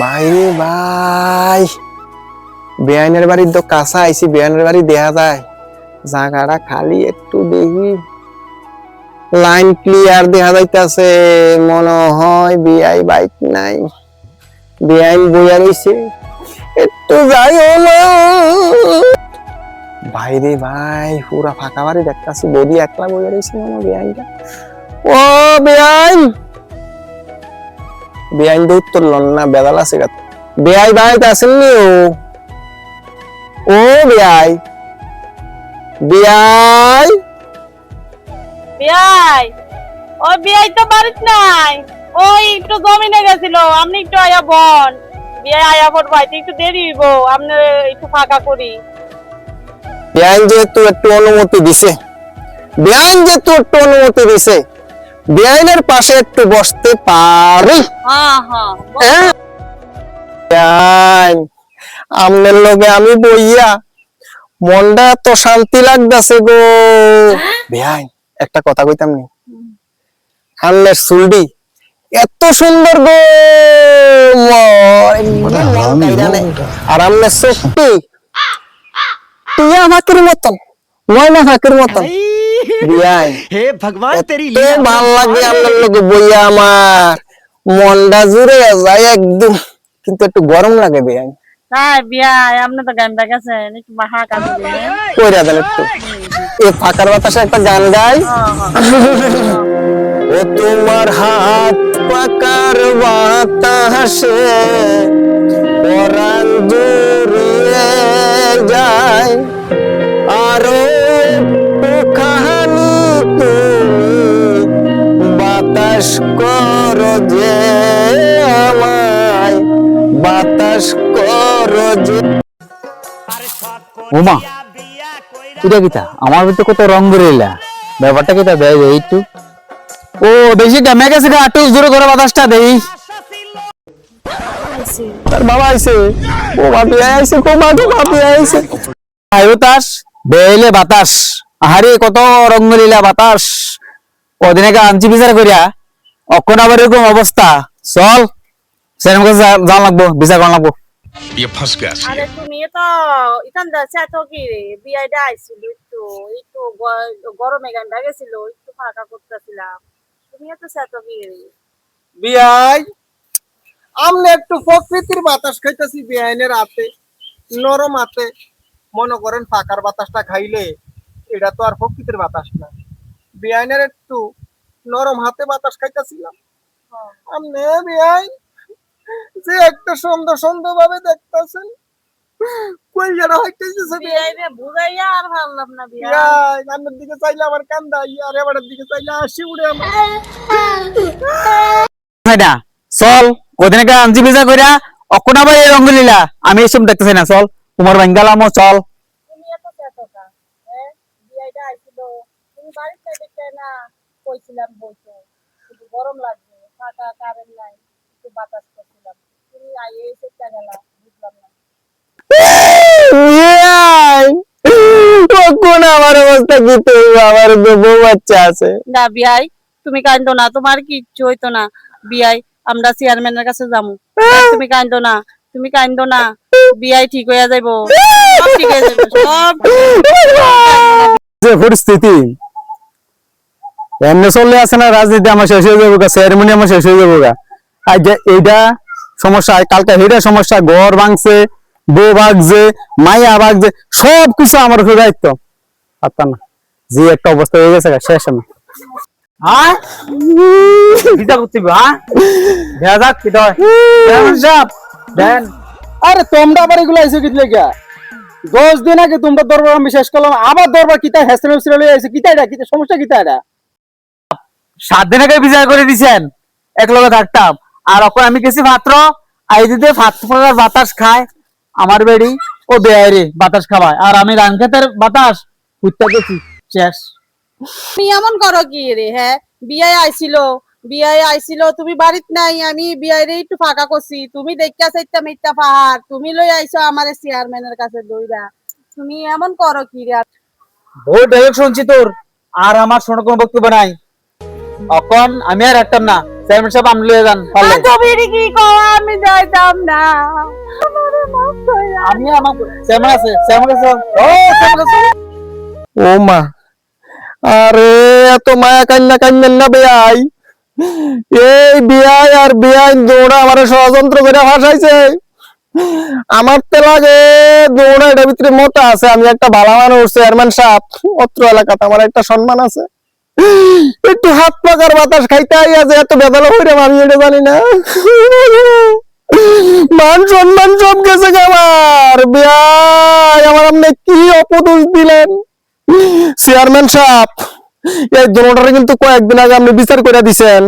বাইরে ভাই, বেআইনের বাড়ির তো কাছে আইছি, বেআইনের বাড়ি দেখা যায় জায়গাটা খালি, একটু দেখি লাইন ক্লিয়ার দেখা যাইতেছে, মনে হয় বিআই বাইক নাই, বেআইন বইয়া রইছে, একটু যাই হলো। বাইরে ভাই পুরা ফাঁকা বাড়ি দেখতেছি, বডি একলা বইয়া রইছে মনে হয় বেআইনটা। ও বেআইন, বেআইন তো উত্তর লন না, বেদাল আছে গা। বেআই বাড়িতে আসেননি? ও বেআই, বেআই বিয়াই, ও বিয়াই তো বাড়িতে নাই, ওই একটু জমিনে গেছিল, আপনি একটু আয়া বন। বিয়াই আয়া বন ভাইতে একটু দেরি হইব, আপনি একটু ফাঁকা করি। বেআইন যেহেতু একটু অনুমতি দিছে, বেআইন যেহেতু একটু অনুমতি দিছে, বেআইনের পাশে একটু বসতে পারি? হ্যাঁ হ্যাঁ হ্যাঁ? বেআইন, আমনের লগে আমি বইয়া মনটা এত শান্তি লাগতেছে গো। বেআইন একটা কথা কইতাম নি, আমনের চুলডি এত সুন্দর গো, আর আমনের চোখটি টিয়া ফাঁকির মতন, ময়না ফাঁকির মতন। বেআইন हे भगवान तेरी এত ভাল লাগে আপনার লগে বইয়া, আমার মনটা জুড়ে যায় একদম, কিন্তু একটু গরম লাগে বেআইন। হ্যাঁ বিয়াই, আপনি তো গানটা গেছেন, একটু বাহা কাজ দিলেন। কইরা দেন একটু, এই ফাঁকার বাতাসে একটা গান গাই। ও তোমার হাত পাকার বাতাসে পরাণ জুড়িয়ে যায়, আরো একটুখানি তুমি বাতাস করো যে আমায়, বাতাস করো যে। ওমা, এটা কিতা আমার ভিতরে কত রং বেরিয়েলা, ব্যাপারটা কিতা দেয় একটু। ও বেশি ড্যামে গেছে গা, একটু জোরে করে বাতাসটা দেই। তার বাবা আইছে, ও বাপি আইছে, কো বাপি বাপি আইছে। আয়ো তাস বেলে বাতাস, আহারে কত রং বেরিয়েলা বাতাস, কদিন আগে আনছি বিচার করিয়া, অক্ষণ আবার এরকম অবস্থা। চল সেরকম কাছে যাওয়া লাগবো, বিচার করা লাগবো। ये फंस गया सी আরে তুমি তো ইতান দাসে তো কি রে, বিয়াইটা আইছিল, একটু একটু গরমে গানটা গেছিল, একটু ফাঁকা করতেছিলাম, তুমি তো সেতো কি রে। বিয়াই, আমনে একটু প্রকৃতির বাতাস খাইতেছি বেআইনের হাতে, নরম হাতে, মনে করেন ফাঁকার বাতাসটা খাইলে এটা তো আর প্রকৃতির বাতাস না, বেআইনের একটু নরম হাতে বাতাস খাইতেছিলাম। আমনে বেআই যে একটা সুন্দর সুন্দর ভাবে দেখতেছেন, কই যেন হইতেছে বিয়াই রে বুঝাইয়া আর ভাবলাম না বিয়াই। বেআই, আমনের দিকে চাইলে আমার কান্দা আর এবারের দিকে চাইলে হাসি উড়ে আমার। না চল, কদিন আগে আনছি বিচার করিয়া, অক্ষণ আবার এই রঙ্গলীলা, আমি এসব দেখতেছি না। চল তোমার বাঙ্গালামও চল। তুমি এত চেতকা, হ্যাঁ বিয়াইটা আইছিল, তুমি বাড়িতে দেখতে না, কইছিলাম বইতে কিন্তু গরম লাগবে, ফাঁকা কারেন্ট নাই, একটু বাতাস করছিলাম, তুমি আইয়ে চেষ্টা গেলা, বুঝলাম না। বেআই, কখন আমার অবস্থা কি হইব, আমার তো বউ বাচ্চা আছে। না বিয়াই, তুমি কান্দো না, তোমার কিচ্ছু হইতো না বিয়াই, আমরা চেয়ারম্যানের কাছে যাবো। তুমি কান্দো না, তুমি কান্দো না, বিয়াই ঠিক হইয়া যাইবো, সব ঠিক হয়ে যাইবো, সব যে পরিস্থিতি এমনি চলে আছে না, রাজনীতি আমার শেষ হয়ে যাবো, সেরেমনি আমার শেষ হয়ে যাবো। আর যে এইটা সমস্যা, কালকে হেটা সমস্যা, ঘর ভাঙছে, বউ ভাগছে, মাইয়া ভাগছে, সবকিছু আমার উপরে দায়িত্ব। পারতাম না, যে একটা অবস্থা হয়ে গেছে শেষ আমি। হ্যাঁ বিচার করতে দেখা যাক কি দেন। আরে তোমরা আবার এগুলো আইছো কি লেগা? 10 দিন আগে তোমরা দরবার আমি শেষ করলাম, আবার দরবার কিতা হেসরে হেসরে লই আইছে, কিতা এটা, কিতা সমস্যা, কিতা এটা? 7 দিন আগে বিচার করে দিছেন, এক লগে থাকতাম, আর এখন আমি গেছি মাত্র আই দিতে ফাটার বাতাস খায় আমার বেড়ি, ও বেয়ারে বাতাস খাওয়ায়, আর আমি রান খেতের বাতাস উঠতে গেছি শেষ। তুমি এমন করো কি রে? হ্যাঁ বিয়াই আইছিল, বিয়াই আইছিল, তুমি বাড়িতে নাই, আমি বিয়াই রে একটু ফাঁকা করছি, তুমি দেখা চাইতা মিথ্যা পাহাড়, তুমি লই আইছো আমার চেয়ারম্যানের কাছে দইরা, তুমি এমন করো কি রে? বহুত ডায়লগ শুনছি তোর, আর আমার শোনার কোনো বক্তব্য নাই, এখন আমি আর একটাম না। চেয়ারম্যান সাহেব আপনি লয়ে যান পারলে। তুমি কি কও আমি যাইতাম না আমারে মাফ কইরা আমি আমার চেয়ারম্যান আছে ও চেয়ারম্যান আছে। ও মা, আরে এত মায়া কান্না কান্দেন না বেয়াই। এই বিয়াই আর বিয়াই দৌড়া আমার ষড়যন্ত্র করে ফাঁসাইছে। আমার তো লাগে দৌড়া এটার ভিতরে মোটা আছে। আমি একটা ভালো মানুষ, চেয়ারম্যান সাহেব, অত্র এলাকাতে আমার একটা সম্মান আছে। একটু হাত পাকার বাতাস খাইতে আছে, এত বেদনা হইরাম আমি এটা জানি না। মান সম্মান সব গেছে গো আমার। বিয়াই আমার আপনি কি অপদোষ দিলেন চেয়ারম্যান সাহেব। এই দোনোটারে কিন্তু কয়েকদিন আগে আপনি বিচার করে দিছেন।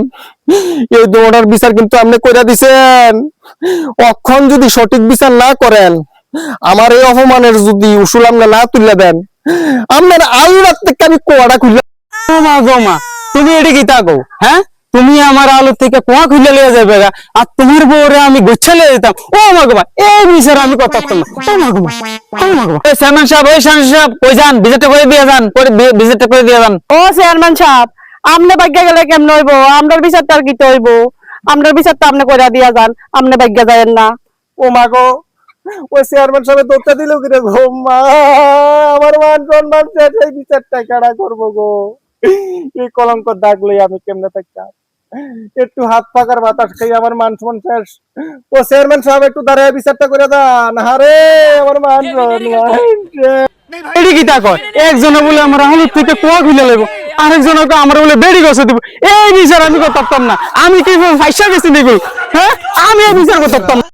এই দোনোটার বিচার কিন্তু আপনি করে দিছেন। অক্ষণ যদি সঠিক বিচার না করেন, আমার এই অপমানের যদি উসুল আপনি না তুলে দেন, আপনার আলু রাত থেকে আমি কোয়াটা খুললে। ও মা গো মা, তুমি এটা কি তাকো? হ্যাঁ, তুমি আমার আলো থেকে কোয়া খুলে লিয়ে যাবে গা, আর তোমার বউরে আমি গুচ্ছা লিয়ে যেতাম। ও মা গো মা, এই বিচার আমি কথা বলতাম না। ও মা গো মা, ও মা গো মা। এই চেয়ারম্যান সাহেব, ওই চেয়ারম্যান সাহেব কই যান? ভিজিটটা করে দিয়ে যান, ভিজিটটা করে দিয়ে যান। ও চেয়ারম্যান সাহেব, আমনে ভাগ্য গেলে কেমন হইব? আমরার বিচারটা আর কি হইব? আমরার বিচারটা আপনি কইরা দিয়া যান, আমনে ভাগ্য যায়েন না। ও মা গো, ওই চেয়ারম্যান সাহেব দৌড়টা দিল কিরে গো মা। আমার মান সম্মান শেষ, এই বিচারটা কারা করবো গো? এই কলঙ্ক দাগ লই আমি কেমনে থাকতাম? একটু হাত পাকার বাতাস খাই আমার মান সম্মান শেষ। ও চেয়ারম্যান সাহেব একটু দাঁড়ায় বিচারটা করে দেন। হারে আমার মান সম্মান শেষ। এটি কি তাকো? একজনে বলে আমার আলো থেকে কোয়া খুলে লইব, আরেকজনকে আমার বলে বেড়ি গছে দিব। এই বিচার আমি করতে পারতাম না। আমি কি ফাইসা গেছি নাকি? হ্যাঁ, আমি এই বিচার করতে পারতাম না।